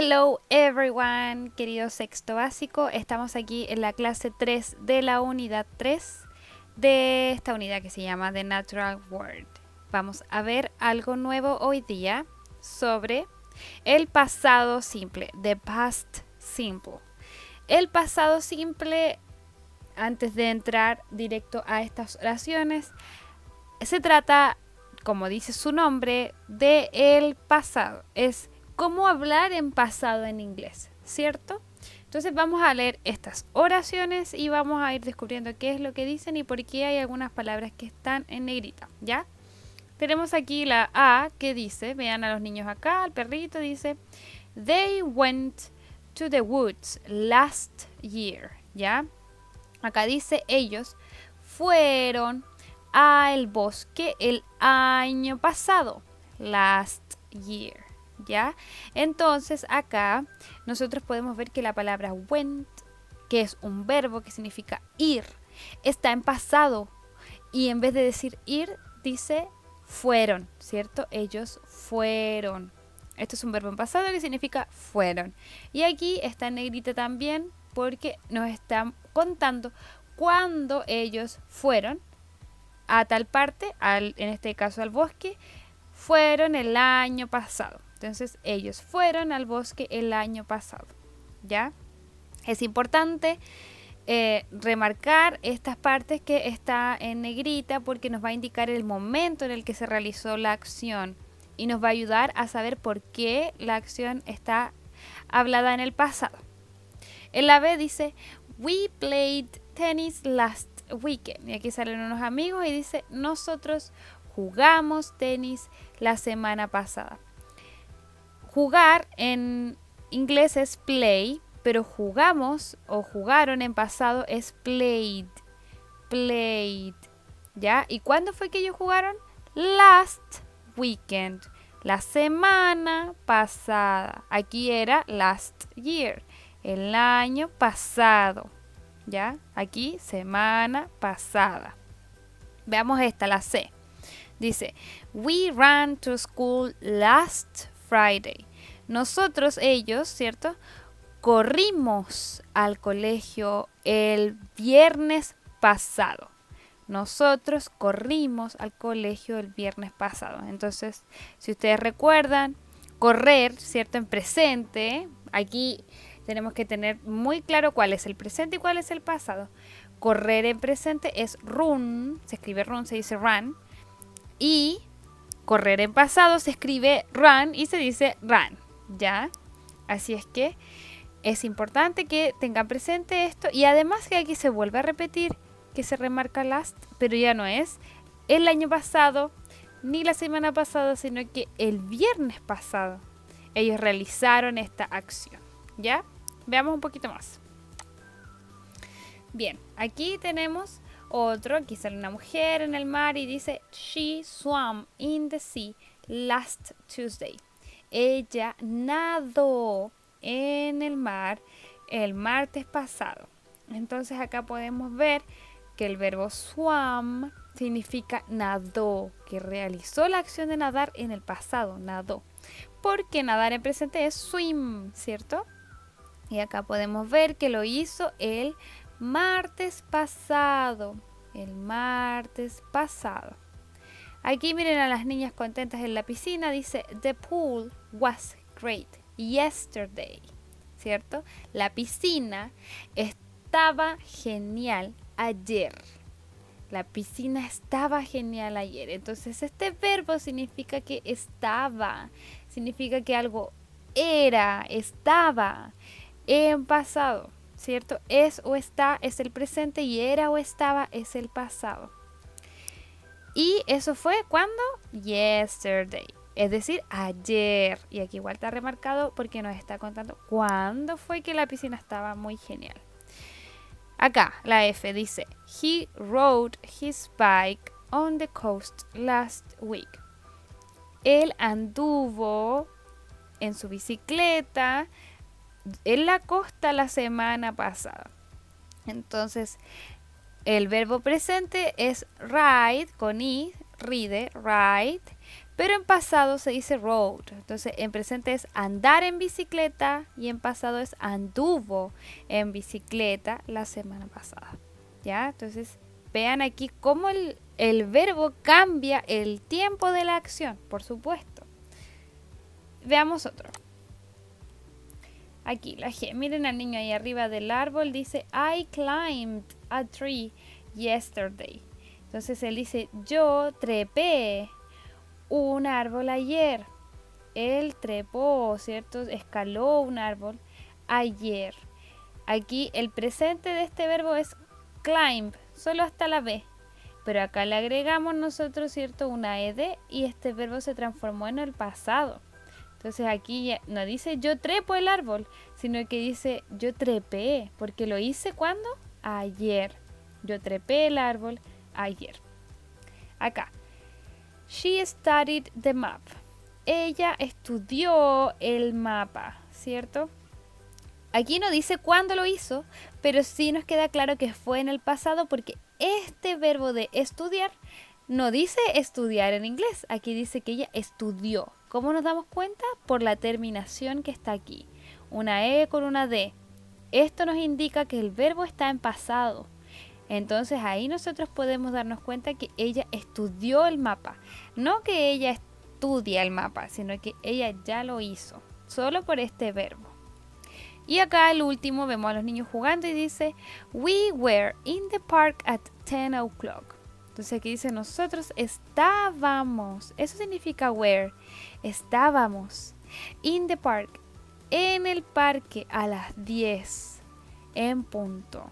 Hello everyone, querido sexto básico. Estamos aquí en la clase 3 de la unidad 3 de esta unidad que se llama The Natural World. Vamos a ver algo nuevo hoy día sobre el pasado simple, the past simple. El pasado simple, antes de entrar directo a estas oraciones, se trata, como dice su nombre, de el pasado. Es cómo hablar en pasado en inglés, ¿cierto? Entonces vamos a leer estas oraciones y vamos a ir descubriendo qué es lo que dicen y por qué hay algunas palabras que están en negrita, ¿ya? Tenemos aquí la A que dice, vean a los niños acá, al perrito dice, They went to the woods last year, ¿ya? Acá dice, ellos fueron al bosque el año pasado, last year, ¿ya? Entonces acá nosotros podemos ver que la palabra went, que es un verbo que significa ir, está en pasado y en vez de decir ir, dice fueron, ¿cierto? Ellos fueron. Esto es un verbo en pasado que significa fueron. Y aquí está en negrita también porque nos están contando cuando ellos fueron a tal parte, en este caso al bosque, fueron el año pasado. Entonces ellos fueron al bosque el año pasado, ¿ya? Es importante remarcar estas partes que está en negrita porque nos va a indicar el momento en el que se realizó la acción y nos va a ayudar a saber por qué la acción está hablada en el pasado. En la B dice, we played tennis last weekend. Y aquí salen unos amigos y dice, nosotros jugamos tenis la semana pasada. Jugar en inglés es play, pero jugamos o jugaron en pasado es played. Played, ¿ya? ¿Y cuándo fue que ellos jugaron? Last weekend, la semana pasada. Aquí era last year, el año pasado, ¿ya? Aquí, semana pasada. Veamos esta, la C. Dice, we ran to school last Friday. Nosotros, ellos, ¿cierto? Corrimos al colegio el viernes pasado. Nosotros corrimos al colegio el viernes pasado. Entonces, si ustedes recuerdan, correr, ¿cierto? En presente, aquí tenemos que tener muy claro cuál es el presente y cuál es el pasado. Correr en presente es run, se escribe run, se dice run. Y correr en pasado se escribe run y se dice run, ¿ya? Así es que es importante que tengan presente esto y además que aquí se vuelve a repetir que se remarca last, pero ya no es el año pasado ni la semana pasada, sino que el viernes pasado ellos realizaron esta acción, ¿ya? Veamos un poquito más. Bien, aquí tenemos otro, aquí sale una mujer en el mar y dice, she swam in the sea last Tuesday. Ella nadó en el mar el martes pasado. Entonces acá podemos ver que el verbo swam significa nadó, que realizó la acción de nadar en el pasado, nadó. Porque nadar en presente es swim, ¿cierto? Y acá podemos ver que lo hizo el martes pasado. El martes pasado. Aquí miren a las niñas contentas en la piscina. Dice, the pool was great yesterday. ¿Cierto? La piscina estaba genial ayer. La piscina estaba genial ayer. Entonces este verbo significa que estaba. Significa que algo era, estaba en pasado. ¿Cierto? Es o está es el presente y era o estaba es el pasado. Y eso fue ¿cuándo? Yesterday. Es decir, ayer. Y aquí igual está remarcado porque nos está contando cuándo fue que la piscina estaba muy genial. Acá, la F dice, he rode his bike on the coast last week. Él anduvo en su bicicleta en la costa la semana pasada. Entonces, el verbo presente es ride con i, ride, ride, pero en pasado se dice rode. Entonces en presente es andar en bicicleta y en pasado es anduvo en bicicleta la semana pasada. ¿Ya? Entonces vean aquí cómo el verbo cambia el tiempo de la acción, por supuesto. Veamos otro. Aquí la G. Miren al niño ahí arriba del árbol. Dice, I climbed a tree yesterday. Entonces él dice, yo trepé un árbol ayer. Él trepó, ¿cierto? Escaló un árbol ayer. Aquí el presente de este verbo es climb, solo hasta la B. Pero acá le agregamos nosotros, ¿cierto? Una ed y este verbo se transformó en el pasado. Entonces aquí ya no dice yo trepo el árbol, sino que dice yo trepé, porque lo hice ¿cuándo? Ayer. Yo trepé el árbol ayer. Acá. She studied the map. Ella estudió el mapa, ¿cierto? Aquí no dice cuándo lo hizo, pero sí nos queda claro que fue en el pasado porque este verbo de estudiar no dice estudiar en inglés. Aquí dice que ella estudió. ¿Cómo nos damos cuenta? Por la terminación que está aquí. Una E con una D. Esto nos indica que el verbo está en pasado. Entonces ahí nosotros podemos darnos cuenta que ella estudió el mapa. No que ella estudia el mapa, sino que ella ya lo hizo. Solo por este verbo. Y acá el último vemos a los niños jugando y dice we were in the park at 10 o'clock. Entonces aquí dice nosotros estábamos. Eso significa were. Estábamos in the park. En el parque a las 10 en punto.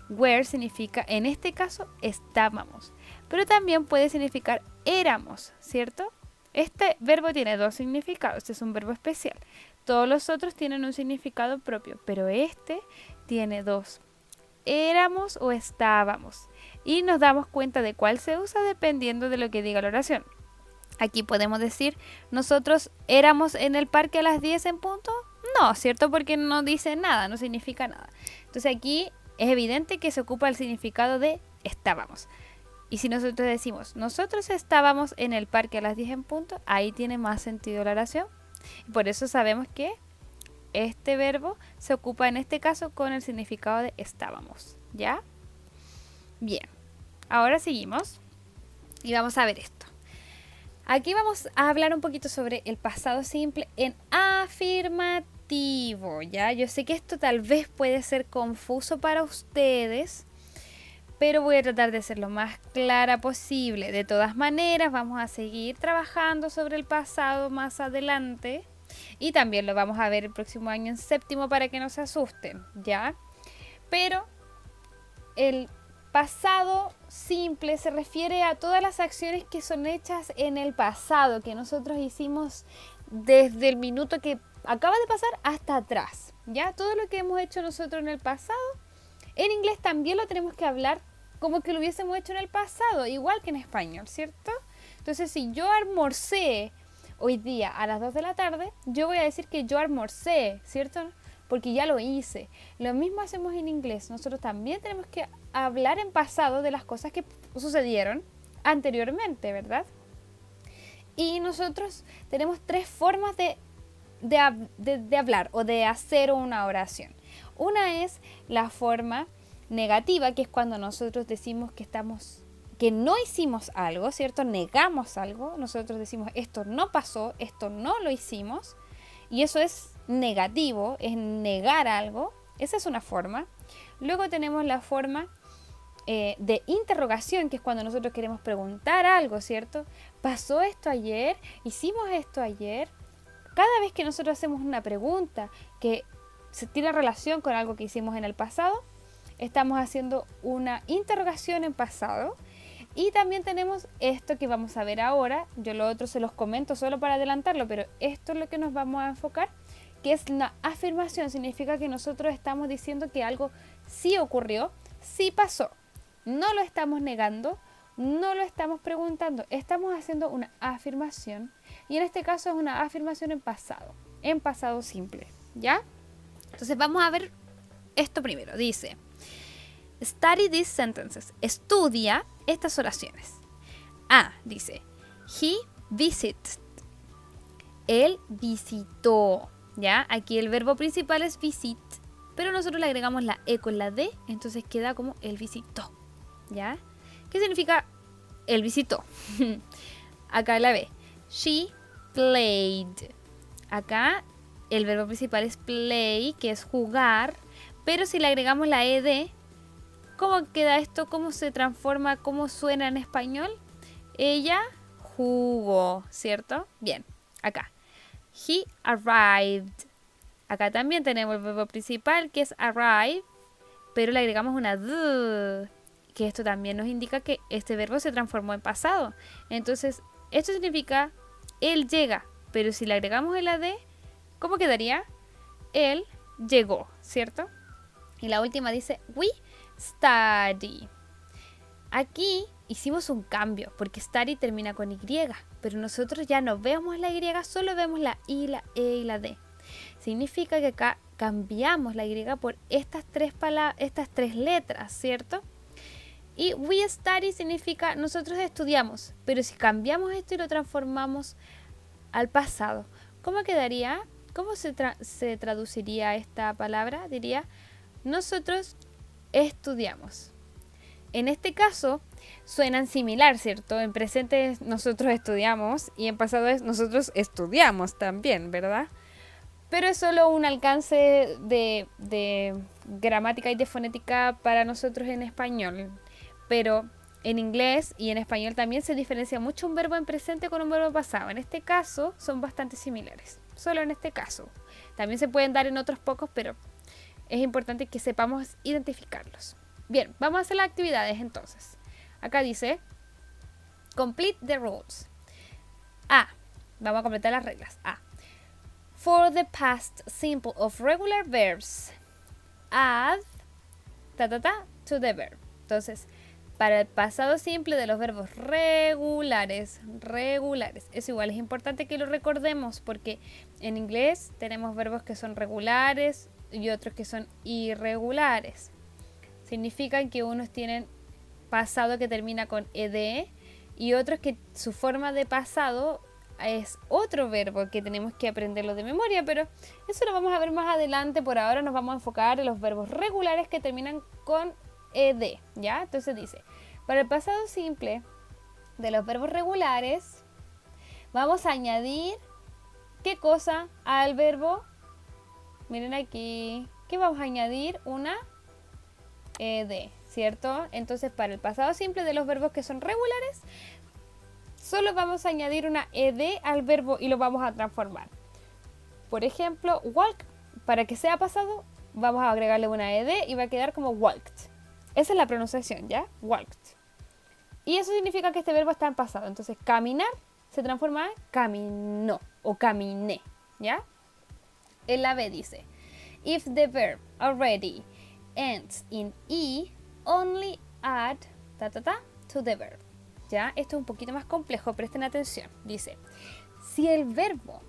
Were significa, en este caso, estábamos. Pero también puede significar éramos, ¿cierto? Este verbo tiene dos significados. Este es un verbo especial. Todos los otros tienen un significado propio, pero este tiene dos. Éramos o estábamos. Y nos damos cuenta de cuál se usa dependiendo de lo que diga la oración. Aquí podemos decir, nosotros éramos en el parque a las 10 en punto. No, ¿cierto? Porque no dice nada, no significa nada. Entonces aquí es evidente que se ocupa el significado de estábamos. Y si nosotros decimos, nosotros estábamos en el parque a las 10 en punto, ahí tiene más sentido la oración. Y por eso sabemos que este verbo se ocupa en este caso con el significado de estábamos. ¿Ya? Bien. Ahora seguimos y vamos a ver esto. Aquí vamos a hablar un poquito sobre el pasado simple en afirmativo, ¿ya? Yo sé que esto tal vez puede ser confuso para ustedes, pero voy a tratar de ser lo más clara posible. De todas maneras, vamos a seguir trabajando sobre el pasado más adelante y también lo vamos a ver el próximo año en séptimo para que no se asusten, ¿ya? Pero el pasado simple se refiere a todas las acciones que son hechas en el pasado, que nosotros hicimos desde el minuto que acaba de pasar hasta atrás, ¿ya? Todo lo que hemos hecho nosotros en el pasado, en inglés también lo tenemos que hablar como que lo hubiésemos hecho en el pasado, igual que en español, ¿cierto? Entonces, si yo almorcé hoy día a las 2 de la tarde, yo voy a decir que yo almorcé, ¿cierto? Porque ya lo hice. Lo mismo hacemos en inglés. Nosotros también tenemos que hablar en pasado de las cosas que sucedieron anteriormente, ¿verdad? Y nosotros tenemos tres formas de hablar o de hacer una oración. Una es la forma negativa, que es cuando nosotros decimos que no hicimos algo, ¿cierto? Negamos algo. Nosotros decimos esto no pasó, esto no lo hicimos. Y eso es negativo, es negar algo. Esa es una forma. Luego tenemos la forma de interrogación, que es cuando nosotros queremos preguntar algo, ¿cierto? ¿Pasó esto ayer? ¿Hicimos esto ayer? Cada vez que nosotros hacemos una pregunta que se tiene relación con algo que hicimos en el pasado, estamos haciendo una interrogación en pasado. Y también tenemos esto que vamos a ver ahora. Yo lo otro se los comento solo para adelantarlo, pero esto es lo que nos vamos a enfocar, que es una afirmación. Significa que nosotros estamos diciendo que algo sí ocurrió, sí pasó. No lo estamos negando, no lo estamos preguntando. Estamos haciendo una afirmación. Y en este caso es una afirmación en pasado simple, ¿ya? Entonces vamos a ver esto primero. Dice, study these sentences. Estudia estas oraciones. Dice, he visited. Él visitó, ¿ya? Aquí el verbo principal es visit, pero nosotros le agregamos la E con la D, entonces queda como él visitó, ¿ya? ¿Qué significa él visitó? Acá la B. She played. Acá el verbo principal es play, que es jugar, pero si le agregamos la ED, ¿cómo queda esto? ¿Cómo se transforma? ¿Cómo suena en español? Ella jugó, ¿cierto? Bien, acá. He arrived. Acá también tenemos el verbo principal, que es arrive, pero le agregamos una D, que esto también nos indica que este verbo se transformó en pasado. Entonces, esto significa él llega, pero si le agregamos el AD, ¿cómo quedaría? Él llegó, ¿cierto? Y la última dice, we study. Aquí hicimos un cambio, porque study termina con Y, pero nosotros ya no vemos la Y, solo vemos la I, la E y la D. Significa que acá cambiamos la Y por estas tres letras, ¿cierto? Y we study significa nosotros estudiamos, pero si cambiamos esto y lo transformamos al pasado, ¿cómo quedaría? ¿Cómo se traduciría esta palabra? Diría, nosotros estudiamos. En este caso, suenan similar, ¿cierto? En presente nosotros estudiamos y en pasado es nosotros estudiamos también, ¿verdad? Pero es solo un alcance de gramática y de fonética para nosotros en español. Pero en inglés y en español también se diferencia mucho un verbo en presente con un verbo pasado. En este caso son bastante similares, solo en este caso. También se pueden dar en otros pocos, pero es importante que sepamos identificarlos. Bien, vamos a hacer las actividades entonces. Acá dice, complete the rules. Vamos a completar las reglas. For the past simple of regular verbs, add to the verb. Entonces, para el pasado simple de los verbos regulares, eso igual es importante que lo recordemos porque en inglés tenemos verbos que son regulares y otros que son irregulares. Significan que unos tienen pasado que termina con ed y otros que su forma de pasado es otro verbo que tenemos que aprenderlo de memoria, pero eso lo vamos a ver más adelante. Por ahora nos vamos a enfocar en los verbos regulares que terminan con ed, ¿ya? Entonces dice, para el pasado simple de los verbos regulares vamos a añadir ¿qué cosa al verbo? Miren aquí, ¿qué vamos a añadir? Una ed, ¿cierto? Entonces para el pasado simple de los verbos que son regulares solo vamos a añadir una ed al verbo y lo vamos a transformar. Por ejemplo, walk, para que sea pasado vamos a agregarle una ed y va a quedar como walked. Esa es la pronunciación, ¿ya? Walked. Y eso significa que este verbo está en pasado. Entonces caminar se transforma en caminó o caminé, ¿ya? En la B dice, if the verb already ends in E, only add to the verb. ¿Ya? Esto es un poquito más complejo, presten atención. Dice, si el verbo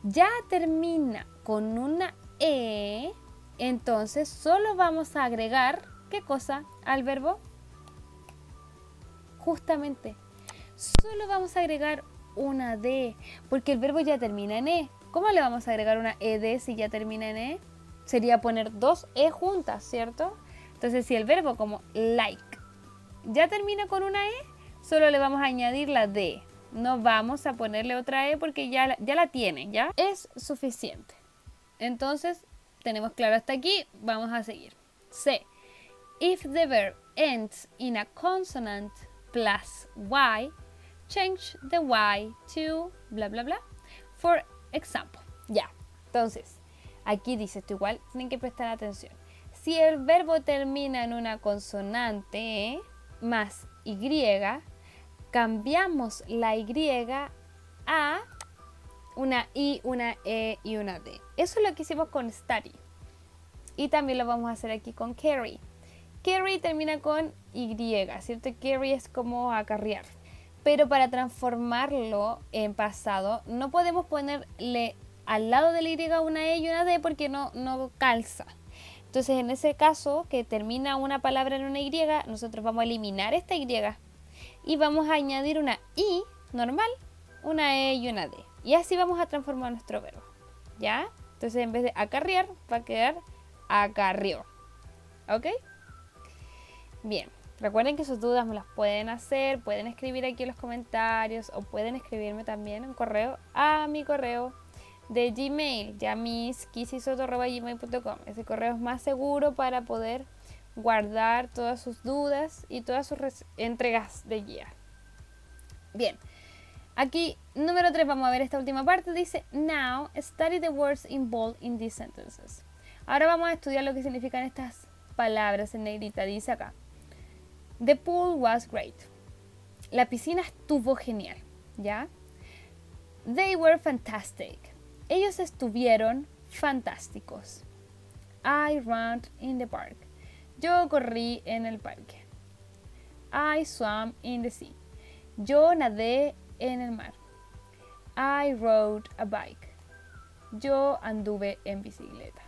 ya termina con una E, entonces solo vamos a agregar, ¿qué cosa al verbo? Justamente, solo vamos a agregar una D, porque el verbo ya termina en E. ¿Cómo le vamos a agregar una ED si ya termina en E? Sería poner dos E juntas, ¿cierto? Entonces, si el verbo como like ya termina con una E, solo le vamos a añadir la D. No vamos a ponerle otra E porque ya la tiene, ¿ya? Es suficiente. Entonces, tenemos claro hasta aquí, vamos a seguir. C. If the verb ends in a consonant plus Y, change the Y to bla bla bla. For example. Ya. Entonces, aquí dice esto igual, tienen que prestar atención. Si el verbo termina en una consonante más Y, cambiamos la Y a una I, una E y una D. Eso es lo que hicimos con study. Y también lo vamos a hacer aquí con carry. Carry termina con Y, ¿cierto? Carry es como acarrear. Pero para transformarlo en pasado, no podemos ponerle al lado de la Y una E y una D porque no calza. Entonces, en ese caso, que termina una palabra en una Y, nosotros vamos a eliminar esta Y y vamos a añadir una I normal, una E y una D. Y así vamos a transformar nuestro verbo, ¿ya? Entonces en vez de acarrear, va a quedar acarrió, ¿ok? Bien, recuerden que sus dudas me las pueden hacer, pueden escribir aquí en los comentarios o pueden escribirme también un correo a mi correo de Gmail, yamiskissisoto@gmail.com. Ese correo es más seguro para poder guardar todas sus dudas y todas sus entregas de guía. Bien, aquí número 3, vamos a ver esta última parte. Dice, now study the words involved in these sentences. Ahora vamos a estudiar lo que significan estas palabras en negrita. Dice acá, the pool was great. La piscina estuvo genial, ¿ya? They were fantastic. Ellos estuvieron fantásticos. I ran in the park. Yo corrí en el parque. I swam in the sea. Yo nadé en el mar. I rode a bike. Yo anduve en bicicleta.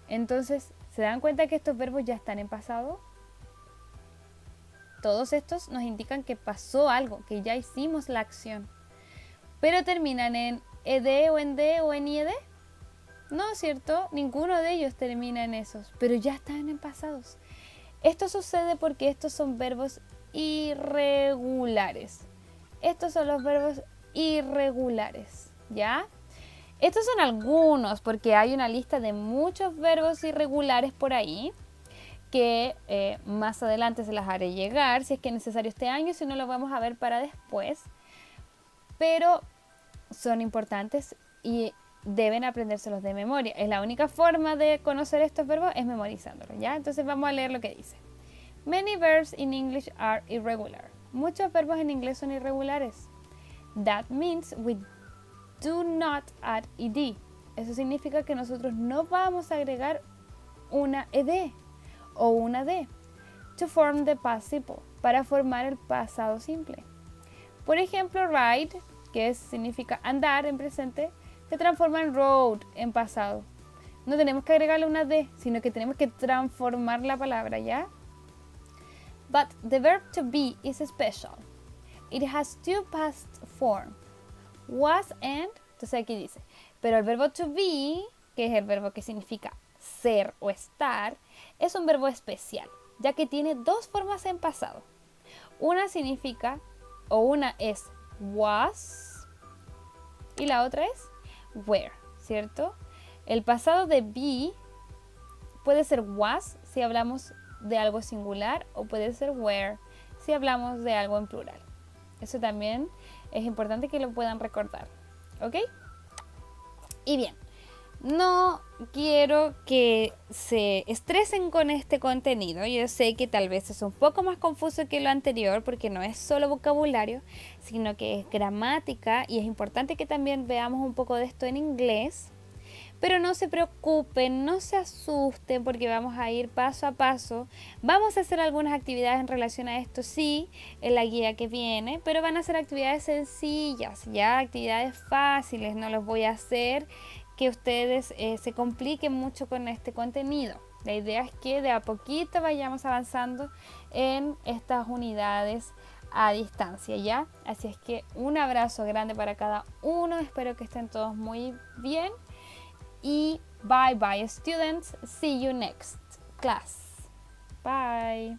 Entonces, ¿se dan cuenta que estos verbos ya están en pasado? Todos estos nos indican que pasó algo, que ya hicimos la acción. Pero terminan en ed o en d o en ied. No, ¿cierto? Ninguno de ellos termina en esos, pero ya están en pasados. Esto sucede porque estos son verbos irregulares. Estos son los verbos irregulares, ¿ya? Estos son algunos, porque hay una lista de muchos verbos irregulares por ahí, que más adelante se las haré llegar, si es que es necesario este año, si no lo vamos a ver para después. Pero son importantes y deben aprendérselos de memoria. Es la única forma de conocer estos verbos, es memorizándolos, ¿ya? Entonces vamos a leer lo que dice. Many verbs in English are irregular. Muchos verbos en inglés son irregulares. That means we do not add ed. Eso significa que nosotros no vamos a agregar una ed o una d to form the past simple, para formar el pasado simple. Por ejemplo, ride, que significa andar en presente, se transforma en road en pasado. No tenemos que agregarle una d, sino que tenemos que transformar la palabra, ¿ya? But the verb to be is special. It has two past forms, was and. Entonces aquí dice, pero el verbo to be, que es el verbo que significa ser o estar, es un verbo especial, ya que tiene dos formas en pasado. Una significa, o una es was, y la otra es were, ¿cierto? El pasado de be puede ser was si hablamos de algo singular, o puede ser were si hablamos de algo en plural. Eso también es importante que lo puedan recordar, ¿ok? Y bien, no quiero que se estresen con este contenido. Yo sé que tal vez es un poco más confuso que lo anterior, porque no es solo vocabulario, sino que es gramática, y es importante que también veamos un poco de esto en inglés. Pero no se preocupen, no se asusten, porque vamos a ir paso a paso. Vamos a hacer algunas actividades en relación a esto, sí, en la guía que viene, pero van a ser actividades sencillas, ya, actividades fáciles. No los voy a hacer que ustedes se compliquen mucho con este contenido. La idea es que de a poquito vayamos avanzando en estas unidades a distancia, ¿ya? Así es que un abrazo grande para cada uno. Espero que estén todos muy bien. Y bye bye students, see you next class. Bye.